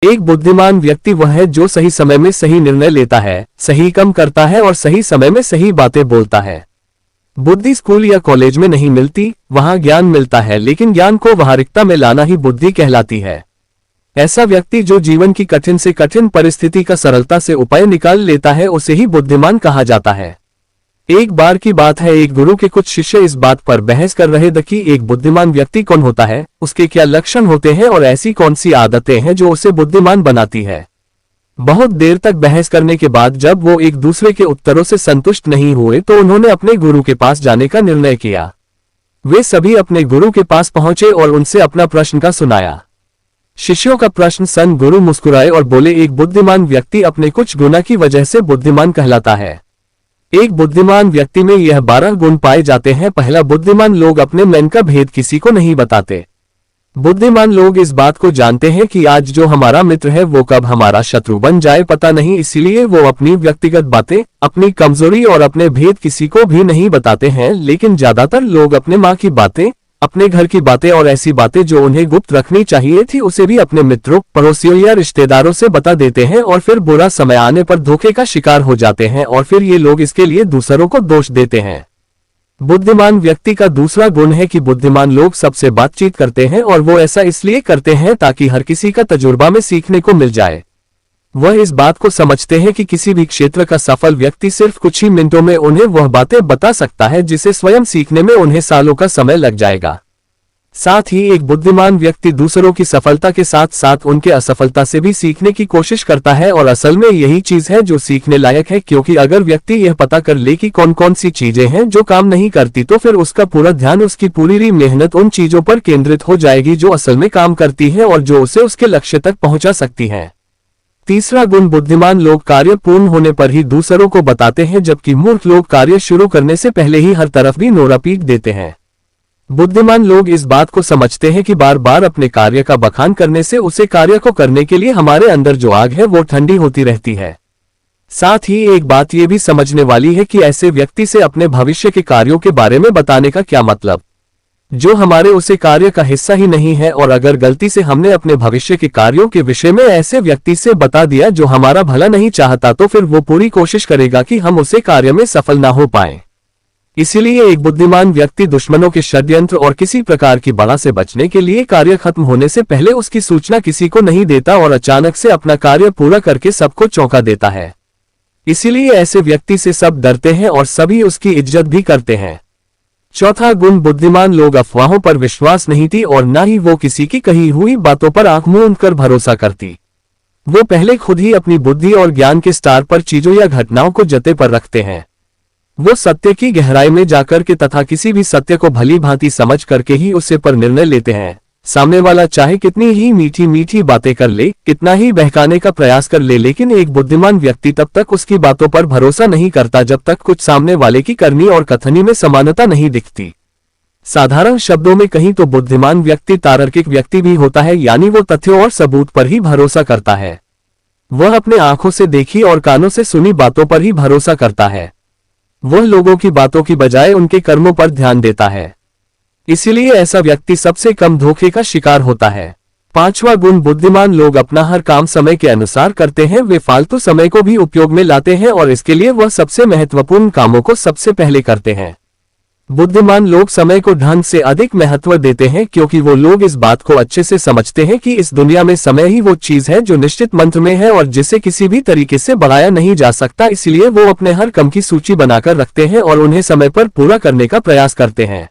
एक बुद्धिमान व्यक्ति वह है जो सही समय में सही निर्णय लेता है, सही काम करता है और सही समय में सही बातें बोलता है। बुद्धि स्कूल या कॉलेज में नहीं मिलती, वहां ज्ञान मिलता है, लेकिन ज्ञान को व्यावहारिकता में लाना ही बुद्धि कहलाती है। ऐसा व्यक्ति जो जीवन की कठिन से कठिन परिस्थिति का सरलता से उपाय निकाल लेता है, उसे ही बुद्धिमान कहा जाता है। एक बार की बात है, एक गुरु के कुछ शिष्य इस बात पर बहस कर रहे थे कि एक बुद्धिमान व्यक्ति कौन होता है, उसके क्या लक्षण होते हैं और ऐसी कौन सी आदतें हैं जो उसे बुद्धिमान बनाती है। बहुत देर तक बहस करने के बाद जब वो एक दूसरे के उत्तरों से संतुष्ट नहीं हुए तो उन्होंने अपने गुरु के पास जाने का निर्णय किया। वे सभी अपने गुरु के पास पहुंचे और उनसे अपना प्रश्न का सुनाया। शिष्यों का प्रश्न सुन गुरु मुस्कुराए और बोले, एक बुद्धिमान व्यक्ति अपने कुछ गुणों की वजह से बुद्धिमान कहलाता है। एक बुद्धिमान व्यक्ति में यह 12 गुण पाए जाते हैं। पहला, बुद्धिमान लोग अपने मन का भेद किसी को नहीं बताते। बुद्धिमान लोग इस बात को जानते हैं कि आज जो हमारा मित्र है वो कब हमारा शत्रु बन जाए पता नहीं, इसीलिए वो अपनी व्यक्तिगत बातें, अपनी कमजोरी और अपने भेद किसी को भी नहीं बताते हैं। लेकिन ज्यादातर लोग अपने माँ की बातें, अपने घर की बातें और ऐसी बातें जो उन्हें गुप्त रखनी चाहिए थी उसे भी अपने मित्रों, पड़ोसियों या रिश्तेदारों से बता देते हैं और फिर बुरा समय आने पर धोखे का शिकार हो जाते हैं और फिर ये लोग इसके लिए दूसरों को दोष देते हैं। बुद्धिमान व्यक्ति का दूसरा गुण है कि बुद्धिमान लोग सबसे बातचीत करते हैं और वो ऐसा इसलिए करते हैं ताकि हर किसी का तजुर्बा में सीखने को मिल जाए। वह इस बात को समझते हैं कि किसी भी क्षेत्र का सफल व्यक्ति सिर्फ कुछ ही मिनटों में उन्हें वह बातें बता सकता है जिसे स्वयं सीखने में उन्हें सालों का समय लग जाएगा। साथ ही एक बुद्धिमान व्यक्ति दूसरों की सफलता के साथ साथ उनके असफलता से भी सीखने की कोशिश करता है और असल में यही चीज है जो सीखने लायक है, क्योंकि अगर व्यक्ति यह पता कर ले कि कौन कौन सी चीजें हैं जो काम नहीं करती तो फिर उसका पूरा ध्यान, उसकी पूरी मेहनत उन चीजों पर केंद्रित हो जाएगी जो असल में काम करती है और जो उसे उसके लक्ष्य तक पहुंचा सकती है। तीसरा गुण, बुद्धिमान लोग कार्य पूर्ण होने पर ही दूसरों को बताते हैं, जबकि मूर्ख लोग कार्य शुरू करने से पहले ही हर तरफ भी नोरा पीट देते हैं। बुद्धिमान लोग इस बात को समझते हैं कि बार बार अपने कार्य का बखान करने से उसे कार्य को करने के लिए हमारे अंदर जो आग है वो ठंडी होती रहती है। साथ ही एक बात ये भी समझने वाली है कि ऐसे व्यक्ति से अपने भविष्य के कार्यों के बारे में बताने का क्या मतलब, जो हमारे उसे कार्य का हिस्सा ही नहीं है। और अगर गलती से हमने अपने भविष्य के कार्यों के विषय में ऐसे व्यक्ति से बता दिया जो हमारा भला नहीं चाहता तो फिर वो पूरी कोशिश करेगा कि हम उसे कार्य में सफल ना हो पाए। इसीलिए एक बुद्धिमान व्यक्ति दुश्मनों के षड्यंत्र और किसी प्रकार की बड़ा से बचने के लिए कार्य खत्म होने से पहले उसकी सूचना किसी को नहीं देता और अचानक से अपना कार्य पूरा करके सबको चौंका देता है। इसीलिए ऐसे व्यक्ति से सब डरते हैं और सभी उसकी इज्जत भी करते हैं। चौथा गुण, बुद्धिमान लोग अफवाहों पर विश्वास नहीं थी और न ही वो किसी की कही हुई बातों पर आंख मूंद कर भरोसा करती। वो पहले खुद ही अपनी बुद्धि और ज्ञान के स्तर पर चीजों या घटनाओं को जते पर रखते हैं। वो सत्य की गहराई में जाकर के तथा किसी भी सत्य को भली भांति समझ करके ही उसे पर निर्णय लेते हैं। सामने वाला चाहे कितनी ही मीठी मीठी बातें कर ले, कितना ही बहकाने का प्रयास कर ले, लेकिन एक बुद्धिमान व्यक्ति तब तक उसकी बातों पर भरोसा नहीं करता जब तक कुछ सामने वाले की करनी और कथनी में समानता नहीं दिखती। साधारण शब्दों में कहीं तो बुद्धिमान व्यक्ति तार्किक व्यक्ति भी होता है, यानी वो तथ्यों और सबूत पर ही भरोसा करता है। वह अपने आंखों से देखी और कानों से सुनी बातों पर ही भरोसा करता है। वह लोगों की बातों की बजाय उनके कर्मों पर ध्यान देता है। इसीलिए ऐसा व्यक्ति सबसे कम धोखे का शिकार होता है। पांचवा गुण, बुद्धिमान लोग अपना हर काम समय के अनुसार करते हैं। वे फालतू समय को भी उपयोग में लाते हैं और इसके लिए वह सबसे महत्वपूर्ण कामों को सबसे पहले करते हैं। बुद्धिमान लोग समय को धन से अधिक महत्व देते हैं, क्योंकि वो लोग इस बात को अच्छे से समझते हैं कि इस दुनिया में समय ही वो चीज है जो निश्चित मंत्र में है और जिसे किसी भी तरीके से बढ़ाया नहीं जा सकता। इसलिए वो अपने हर काम की सूची बनाकर रखते हैं और उन्हें समय पर पूरा करने का प्रयास करते हैं।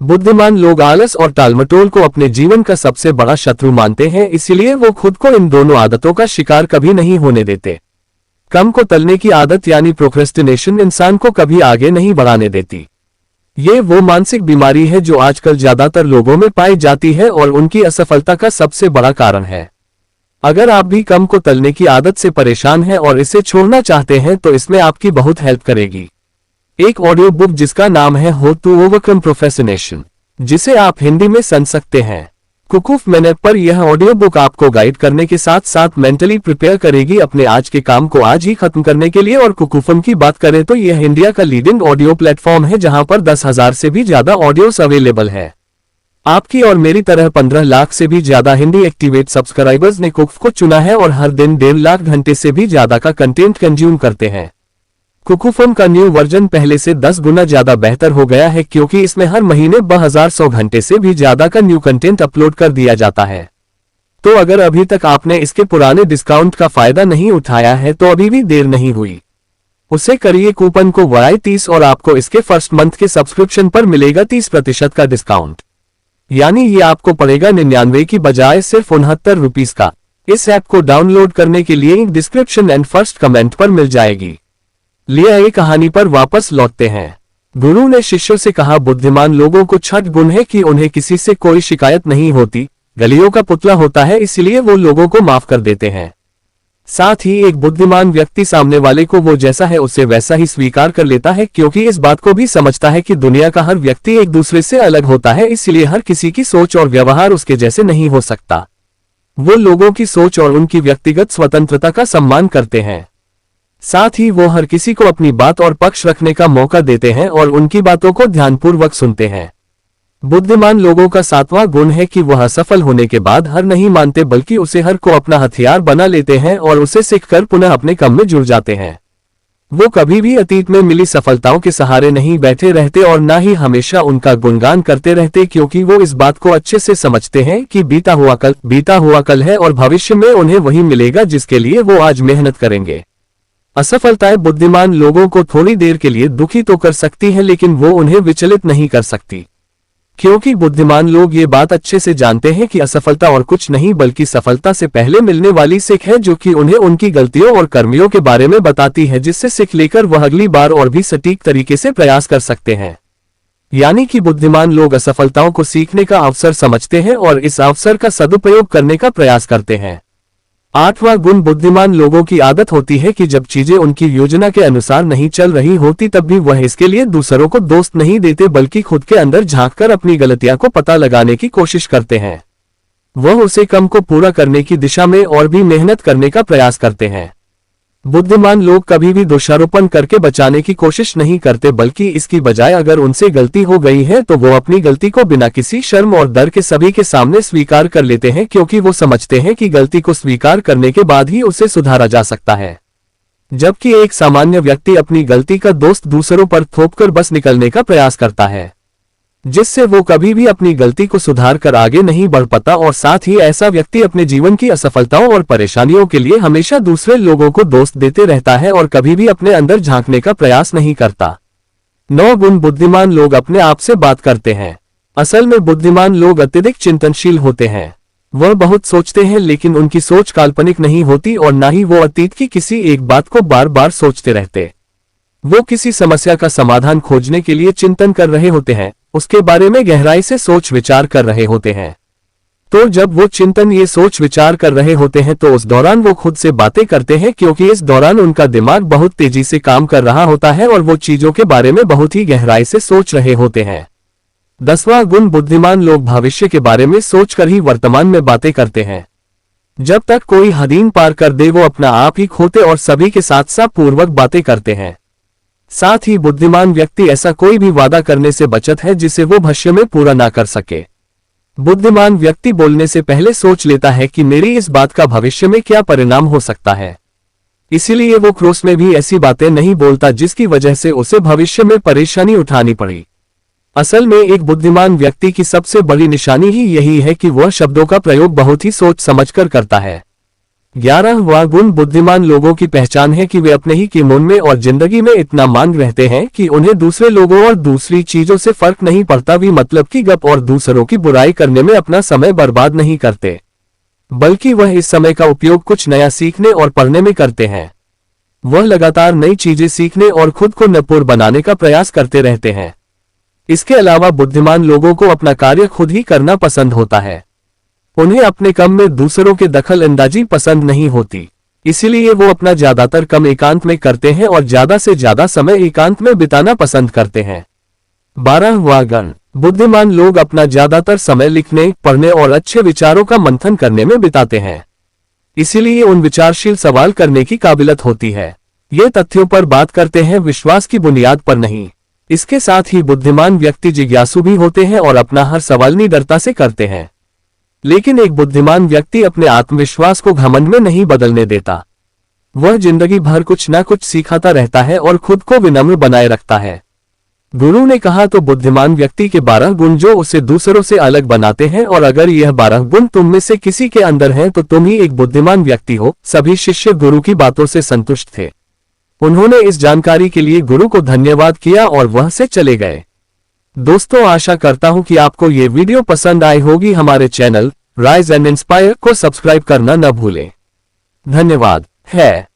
बुद्धिमान लोग आलस और टालमटोल को अपने जीवन का सबसे बड़ा शत्रु मानते हैं, इसलिए वो खुद को इन दोनों आदतों का शिकार कभी नहीं होने देते। कम को तलने की आदत यानी प्रोक्रेस्टिनेशन इंसान को कभी आगे नहीं बढ़ाने देती। ये वो मानसिक बीमारी है जो आजकल ज्यादातर लोगों में पाई जाती है और उनकी असफलता का सबसे बड़ा कारण है। अगर आप भी कम को तलने की आदत से परेशान हैं और इसे छोड़ना चाहते हैं तो इसमें आपकी बहुत हेल्प करेगी एक ऑडियो बुक जिसका नाम है हाउ टू ओवरकम प्रोक्रेस्टिनेशन, जिसे आप हिंदी में सुन सकते हैं। कुकूफ मिनट पर यह ऑडियो बुक आपको गाइड करने के साथ साथ मेंटली प्रिपेयर करेगी अपने आज के काम को आज ही खत्म करने के लिए। और कुकूफम की बात करें तो यह इंडिया का लीडिंग ऑडियो प्लेटफॉर्म है जहां पर 10,000 से भी ज्यादा ऑडियोस अवेलेबल है। आपकी और मेरी तरह 15 लाख से भी ज्यादा हिंदी एक्टिवेट सब्सक्राइबर्स ने कुकू को चुना है और हर दिन 1.5 लाख घंटे से भी ज्यादा का कंटेंट कंज्यूम करते हैं। कुकू फॉर्म का न्यू वर्जन पहले से 10 गुना ज्यादा बेहतर हो गया है, क्योंकि इसमें हर महीने 2100 घंटे से भी ज्यादा का न्यू कंटेंट अपलोड कर दिया जाता है। तो अगर अभी तक आपने इसके पुराने डिस्काउंट का फायदा नहीं उठाया है तो अभी भी देर नहीं हुई, उसे करिए कूपन को बढ़ाए 30 और आपको इसके फर्स्ट मंथ के सब्सक्रिप्शन पर मिलेगा 30% का डिस्काउंट। यानी ये आपको पड़ेगा 99 की बजाय सिर्फ 69 रुपीस का। इस ऐप को डाउनलोड करने के लिए डिस्क्रिप्शन एंड फर्स्ट कमेंट पर मिल जाएगी। लिए आए कहानी पर वापस लौटते हैं। गुरु ने शिष्यों से कहा, बुद्धिमान लोगों को 6 गुण है कि उन्हें किसी से कोई शिकायत नहीं होती, गलियों का पुतला होता है इसलिए वो लोगों को माफ कर देते हैं। साथ ही एक बुद्धिमान व्यक्ति सामने वाले को वो जैसा है उसे वैसा ही स्वीकार कर लेता है, क्योंकि इस बात को भी समझता है कि दुनिया का हर व्यक्ति एक दूसरे से अलग होता है, इसलिए हर किसी की सोच और व्यवहार उसके जैसे नहीं हो सकता। वो लोगों की सोच और उनकी व्यक्तिगत स्वतंत्रता का सम्मान करते हैं। साथ ही वो हर किसी को अपनी बात और पक्ष रखने का मौका देते हैं और उनकी बातों को ध्यानपूर्वक सुनते हैं। बुद्धिमान लोगों का 7वां गुण है कि वह असफल होने के बाद हार नहीं मानते, बल्कि उसे हर को अपना हथियार बना लेते हैं और उसे सीखकर पुनः अपने काम में जुड़ जाते हैं। वो कभी भी अतीत में मिली सफलताओं के सहारे नहीं बैठे रहते और न ही हमेशा उनका गुणगान करते रहते, क्योंकि वो इस बात को अच्छे से समझते हैं कि बीता हुआ कल है और भविष्य में उन्हें वही मिलेगा जिसके लिए वो आज मेहनत करेंगे। असफलताएं बुद्धिमान लोगों को थोड़ी देर के लिए दुखी तो कर सकती हैं, लेकिन वो उन्हें विचलित नहीं कर सकती, क्योंकि बुद्धिमान लोग ये बात अच्छे से जानते हैं कि असफलता और कुछ नहीं बल्कि सफलता से पहले मिलने वाली सीख है, जो कि उन्हें उनकी गलतियों और कर्मियों के बारे में बताती है, जिससे सीख लेकर वह अगली बार और भी सटीक तरीके से प्रयास कर सकते हैं। यानी कि बुद्धिमान लोग असफलताओं को सीखने का अवसर समझते हैं और इस अवसर का सदुपयोग करने का प्रयास करते हैं। 8वां गुण, बुद्धिमान लोगों की आदत होती है कि जब चीजें उनकी योजना के अनुसार नहीं चल रही होती तब भी वह इसके लिए दूसरों को दोस्त नहीं देते, बल्कि खुद के अंदर झांककर अपनी गलतियां को पता लगाने की कोशिश करते हैं। वह उसे काम को पूरा करने की दिशा में और भी मेहनत करने का प्रयास करते हैं। बुद्धिमान लोग कभी भी दोषारोपण करके बचाने की कोशिश नहीं करते, बल्कि इसकी बजाय अगर उनसे गलती हो गई है तो वो अपनी गलती को बिना किसी शर्म और डर के सभी के सामने स्वीकार कर लेते हैं, क्योंकि वो समझते हैं कि गलती को स्वीकार करने के बाद ही उसे सुधारा जा सकता है। जबकि एक सामान्य व्यक्ति अपनी गलती का दोष दूसरों पर थोपकर बस निकलने का प्रयास करता है, जिससे वो कभी भी अपनी गलती को सुधार कर आगे नहीं बढ़ पाता, और साथ ही ऐसा व्यक्ति अपने जीवन की असफलताओं और परेशानियों के लिए हमेशा दूसरे लोगों को दोष देते रहता है और कभी भी अपने अंदर झांकने का प्रयास नहीं करता। 9 गुण, बुद्धिमान लोग अपने आप से बात करते हैं। असल में बुद्धिमान लोग अत्यधिक चिंतनशील होते हैं। वह बहुत सोचते हैं, लेकिन उनकी सोच काल्पनिक नहीं होती और न ही वो अतीत की किसी एक बात को बार बार सोचते रहते। वो किसी समस्या का समाधान खोजने के लिए चिंतन कर रहे होते हैं, उसके बारे में गहराई से सोच विचार कर रहे होते हैं। तो जब वो चिंतन ये सोच विचार कर रहे होते हैं तो उस दौरान वो खुद से बातें करते हैं, क्योंकि इस दौरान उनका दिमाग बहुत तेजी से काम कर रहा होता है और वो चीजों के बारे में बहुत ही गहराई से सोच रहे होते हैं। 10वां गुण, बुद्धिमान लोग भविष्य के बारे में सोचकर ही वर्तमान में बातें करते हैं। जब तक कोई हदीन पार कर दे वो अपना आप ही खोते और सभी के साथ साथ पूर्वक बातें करते हैं। साथ ही बुद्धिमान व्यक्ति ऐसा कोई भी वादा करने से बचत है जिसे वो भविष्य में पूरा ना कर सके। बुद्धिमान व्यक्ति बोलने से पहले सोच लेता है कि मेरी इस बात का भविष्य में क्या परिणाम हो सकता है, इसीलिए वो क्रोध में भी ऐसी बातें नहीं बोलता जिसकी वजह से उसे भविष्य में परेशानी उठानी पड़ी। असल में एक बुद्धिमान व्यक्ति की सबसे बड़ी निशानी ही यही है कि वह शब्दों का प्रयोग बहुत ही सोच समझकर करता है। 11वां गुण, बुद्धिमान लोगों की पहचान है कि वे अपने ही के मन में और जिंदगी में इतना मान रहते हैं कि उन्हें दूसरे लोगों और दूसरी चीजों से फर्क नहीं पड़ता, भी मतलब की गप और दूसरों की बुराई करने में अपना समय बर्बाद नहीं करते, बल्कि वह इस समय का उपयोग कुछ नया सीखने और पढ़ने में करते हैं। वह लगातार नई चीजें सीखने और खुद को निपुण बनाने का प्रयास करते रहते हैं। इसके अलावा बुद्धिमान लोगों को अपना कार्य खुद ही करना पसंद होता है। उन्हें अपने काम में दूसरों के दखल अंदाजी पसंद नहीं होती, इसीलिए वो अपना ज्यादातर काम एकांत में करते हैं और ज्यादा से ज्यादा समय एकांत में बिताना पसंद करते हैं। 12वां गुण, बुद्धिमान लोग अपना ज्यादातर समय लिखने, पढ़ने और अच्छे विचारों का मंथन करने में बिताते हैं, इसीलिए उन विचारशील सवाल करने की काबिलियत होती है। ये तथ्यों पर बात करते हैं, विश्वास की बुनियाद पर नहीं। इसके साथ ही बुद्धिमान व्यक्ति जिज्ञासु भी होते हैं और अपना हर सवाल निडरता से करते हैं। लेकिन एक बुद्धिमान व्यक्ति अपने आत्मविश्वास को घमंड में नहीं बदलने देता। वह जिंदगी भर कुछ ना कुछ सीखता रहता है और खुद को विनम्र बनाए रखता है। गुरु ने कहा तो बुद्धिमान व्यक्ति के 12 गुण जो उसे दूसरों से अलग बनाते हैं, और अगर यह 12 गुण तुम में से किसी के अंदर हैं तो तुम ही एक बुद्धिमान व्यक्ति हो। सभी शिष्य गुरु की बातों से संतुष्ट थे। उन्होंने इस जानकारी के लिए गुरु को धन्यवाद किया और वह से चले गए। दोस्तों, आशा करता हूं कि आपको ये वीडियो पसंद आई होगी। हमारे चैनल राइज एंड इंस्पायर को सब्सक्राइब करना न भूलें। धन्यवाद है।